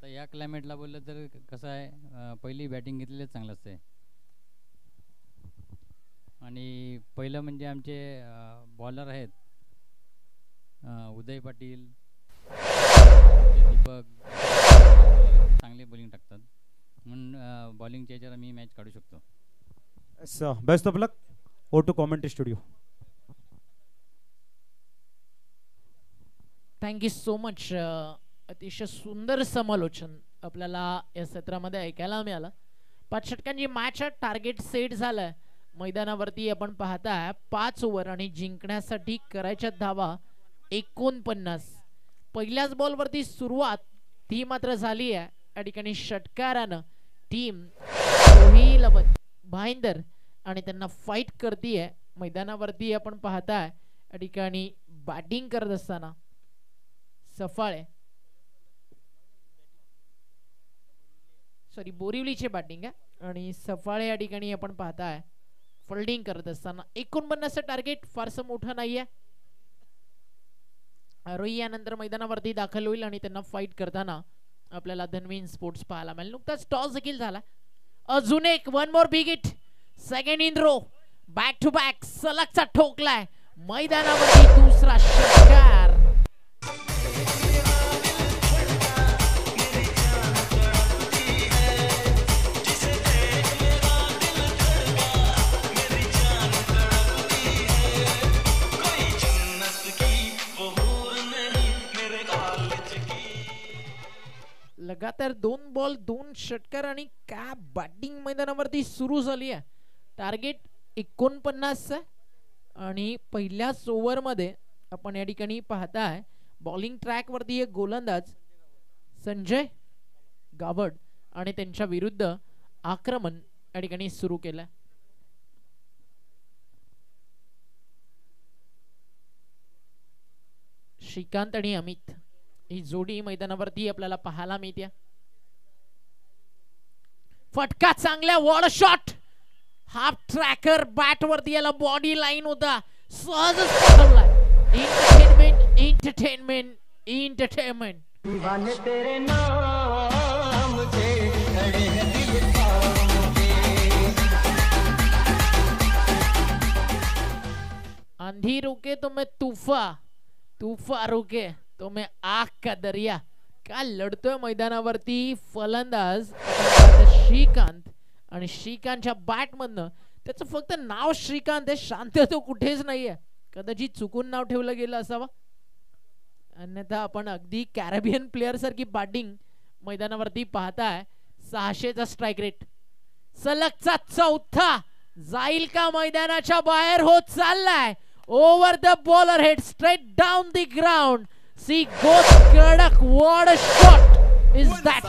आता या क्लायमेटला बोललं तर कसं आहे, पहिली बॅटिंग घेतलेलीच चांगलं असते. आणि पहिलं म्हणजे आमचे बॉलर आहेत उदय पाटील, दीपक, चांगले बॉलिंग टाकतात म्हणून बॉलिंगच्या याच्यावर मी मॅच काढू शकतो. Best of luck. Over to commentary studio. Thank you so much. अतिशय सुंदर समालोचन आपल्याला या सत्रामध्ये ऐकायला मिळालं. 5 षटकांची मॅच टार्गेट सेट झालंय. मैदानावरती आपण पाहताय 5 ओव्हर आणि जिंकण्यासाठी करायच्या धावा 49. पहिल्याच बॉलवरती सुरुवात ती मात्र झाली आहे. या ठिकाणी षटकारानं टीम सोहेल भाईंदर आणि त्यांना फाईट करतीये. मैदानावरती आपण पाहताय या ठिकाणी बॅटिंग करत असताना सफाळे बोरिवलीचे बॅटिंग आहे आणि सफाळे या ठिकाणी आपण पाहताय फिल्डिंग करत असताना. 49 टार्गेट फारसं मोठं नाहीये. रोही यानंतर मैदानावरती दाखल होईल आणि त्यांना फाईट करताना आपल्याला धनवीन स्पोर्ट्स पाहायला मिळेल. नुकताच टॉस देखील झाला. अजून एक one more big hit. Second in row. Back to back सलगचा ठोकलाय. मैदानावरती दुसरा षटकार. लगातार 2 बॉल 2 षटकार आणि काय बॅटिंग मैदानावरती सुरू झाली आहे. टार्गेट 49 आणि पहिल्याच ओव्हर मध्ये आपण या ठिकाणी पाहताय बॉलिंग ट्रॅक वरती एक गोलंदाज संजय गावड आणि त्यांच्या विरुद्ध आक्रमण या ठिकाणी सुरू केलं. श्रीकांत आणि अमित ही जोडी मैदानावरती आपल्याला पाहायला मिळते. फटका चांगला what a shot. Half tracker bat वरती याला बॉडी लाईन होता. सहजच पटवलाय. Entertainment entertainment entertainment. तेरे नाम से खड़े हैं दिल आंधी रुके तो मैं तूफा रुके तो मैं आग का दरिया. काय लढतोय मैदानावरती फलंदाज श्रीकांत आणि श्रीकांतच्या बॅट मधनं. त्याचं फक्त नाव श्रीकांत आहे, शांत तो कुठेच नाहीये. कदाचित चुकून नाव ठेवलं गेलं असावं. अन्यथा आपण अगदी कॅरेबियन प्लेयर सारखी बॅटिंग मैदानावरती पाहताय. 600चा स्ट्राइक रेट. सलगचा चौथा जाईल का मैदानाच्या बाहेर होत चाललाय. Over the bowler head straight down the ground. See goes Kadak. What a shot is that?